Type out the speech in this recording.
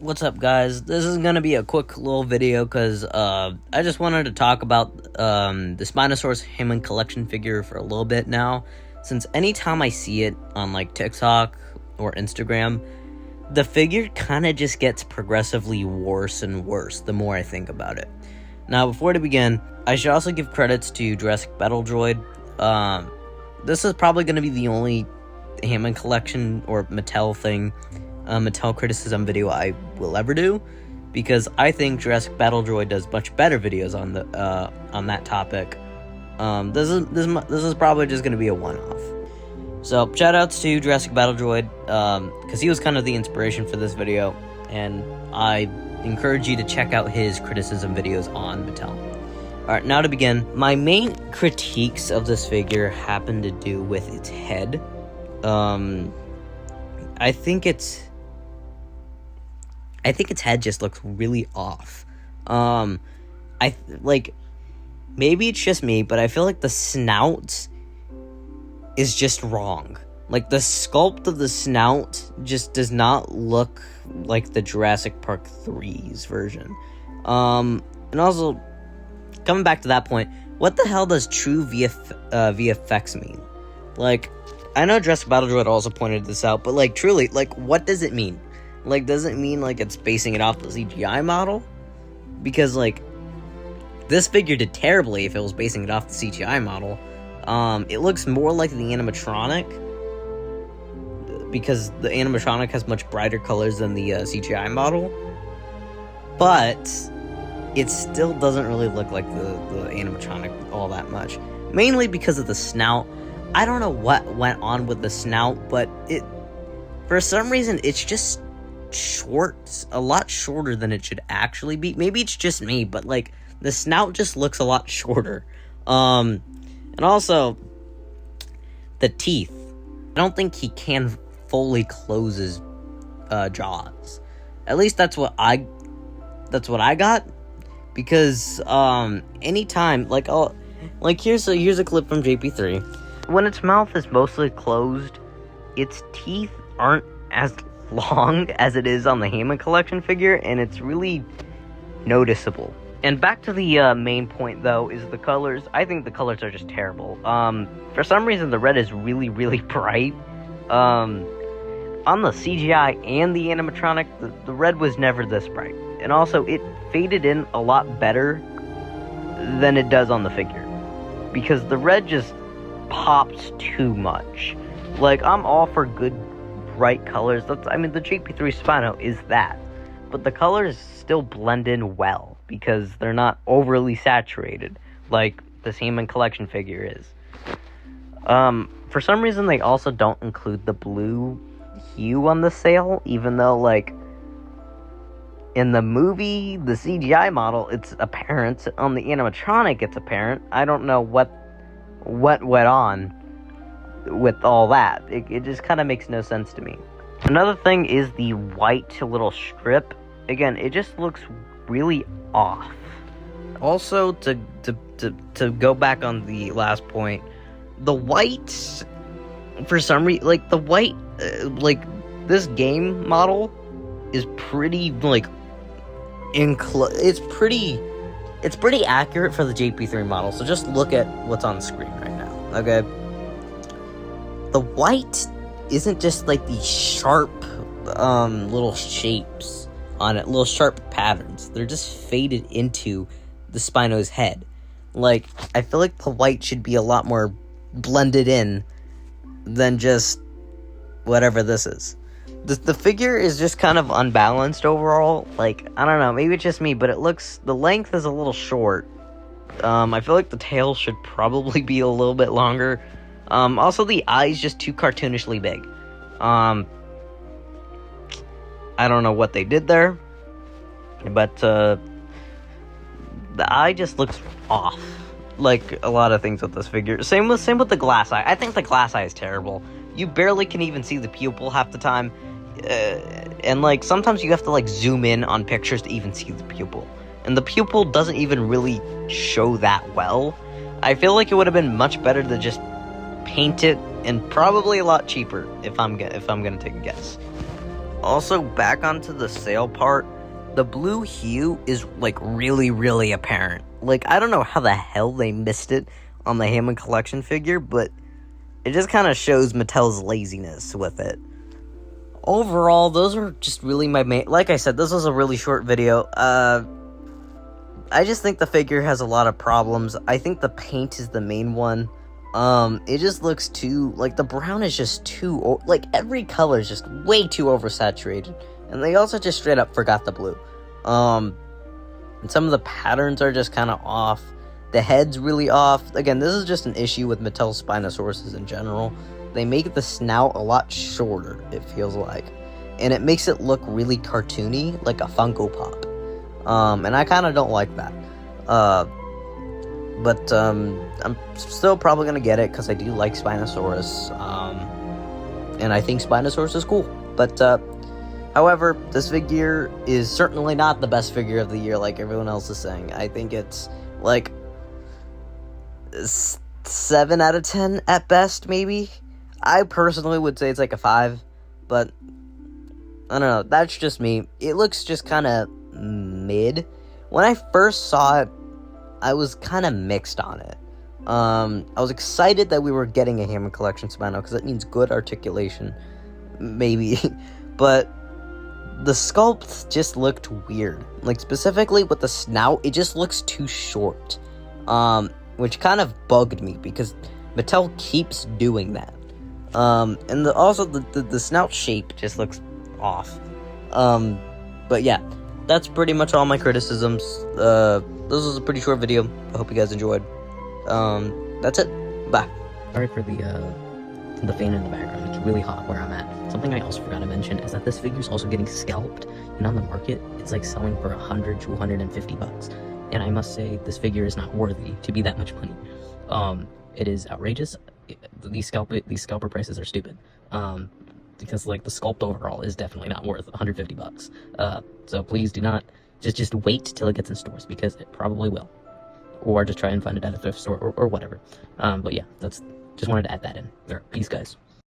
What's up, guys? This is gonna be a quick little video because I just wanted to talk about the Spinosaurus Hammond collection figure for a little bit now, since anytime I see it on like TikTok or Instagram, the figure kind of just gets progressively worse and worse the more I think about it. Now, before to begin, I should also give credits to Jurassic Battle Droid. This is probably going to be the only Hammond collection or Mattel criticism video I will ever do, because I think Jurassic Battle Droid does much better videos on that topic. This is probably just going to be a one-off. So, shoutouts to Jurassic Battle Droid, because he was kind of the inspiration for this video, and I encourage you to check out his criticism videos on Mattel. Alright, now to begin, my main critiques of this figure happen to do with its head. I think its head just looks really off. Maybe it's just me, but I feel like the snout is just wrong. Like, the sculpt of the snout just does not look like the Jurassic Park 3's version. And also, coming back to that point, what the hell does true VFX mean? Like, I know Jurassic Battle Droid also pointed this out, but, like, truly, like, what does it mean? Like, does it mean, like, it's basing it off the CGI model? Because, like, this figure did terribly if it was basing it off the CGI model. It looks more like the animatronic, because the animatronic has much brighter colors than the CGI model. But it still doesn't really look like the animatronic all that much. Mainly because of the snout. I don't know what went on with the snout, but for some reason, it's just short, a lot shorter than it should actually be. Maybe it's just me, but, like, the snout just looks a lot shorter. And also, the teeth. I don't think he can fully close his jaws. At least that's what I got. Because anytime, here's a clip from JP3. When its mouth is mostly closed, its teeth aren't as long as it is on the Hammond collection figure, and it's really noticeable. And back to the main point, though, is the colors. I think the colors are just terrible. For some reason, the red is really, really bright. On the CGI and the animatronic, the red was never this bright. And also, it faded in a lot better than it does on the figure, because the red just pops too much. Like, I'm all for good, bright colors. The JP3 Spino is that. But the colors still blend in well, because they're not overly saturated, like the Hammond collection figure is. For some reason, they also don't include the blue hue on the sail, even though, like, in the movie, the CGI model, it's apparent. On the animatronic, it's apparent. I don't know what went on with all that. It just kind of makes no sense to me. Another thing is the white little strip. Again, it just looks really off. Also, to go back on the last point, the white, for some reason, like, the white, this game model is pretty, like, it's pretty accurate for the JP3 model, so just look at what's on the screen right now, okay? The white isn't just, like, these sharp, little shapes on it, little sharp patterns. They're just faded into the Spino's head. Like, I feel like the white should be a lot more blended in than just whatever this is. The figure is just kind of unbalanced overall. Like, I don't know, maybe it's just me, but the length is a little short. I feel like the tail should probably be a little bit longer. Also, the eye's just too cartoonishly big. I don't know what they did there, but the eye just looks off, like a lot of things with this figure. Same with the glass eye. I think the glass eye is terrible. You barely can even see the pupil half the time, and, like, sometimes you have to, like, zoom in on pictures to even see the pupil, and the pupil doesn't even really show that well. I feel like it would have been much better to just paint it, and probably a lot cheaper if I'm gonna take a guess. Also, back onto the sail part, the blue hue is, like, really, really apparent. Like, I don't know how the hell they missed it on the Hammond collection figure, but it just kind of shows Mattel's laziness with it. Overall, those are just really my main... Like I said, this was a really short video. I just think the figure has a lot of problems. I think the paint is the main one. It just looks too... Like, the brown is just too... Like, every color is just way too oversaturated. And they also just straight up forgot the blue. And some of the patterns are just kind of off. The head's really off. Again, this is just an issue with Mattel Spinosauruses in general. They make the snout a lot shorter, it feels like. And it makes it look really cartoony, like a Funko Pop. And I kind of don't like that. But I'm still probably going to get it, because I do like Spinosaurus. And I think Spinosaurus is cool. But, however, this figure is certainly not the best figure of the year, like everyone else is saying. I think it's, like, 7 out of 10 at best, maybe. I personally would say it's like a 5, but I don't know, that's just me. It looks just kind of mid. When I first saw it, I was kind of mixed on it. I was excited that we were getting a Hammond Collection Spino, because that means good articulation, maybe, but the sculpt just looked weird. Like, specifically with the snout, it just looks too short, which kind of bugged me, because Mattel keeps doing that. And also the snout shape just looks off. But yeah, that's pretty much all my criticisms. This was a pretty short video. I hope you guys enjoyed. That's it. Bye. Sorry for the fan in the background. It's really hot where I'm at. Something I also forgot to mention is that this figure is also getting scalped, and on the market, it's like selling for $100 to $150. And I must say, this figure is not worthy to be that much money. It is outrageous. These scalper prices are stupid. Because like the sculpt overall is definitely not worth $150. So please do not just wait till it gets in stores, because it probably will. Or just try and find it at a thrift store or whatever. But yeah, just wanted to add that in. All right, peace, guys.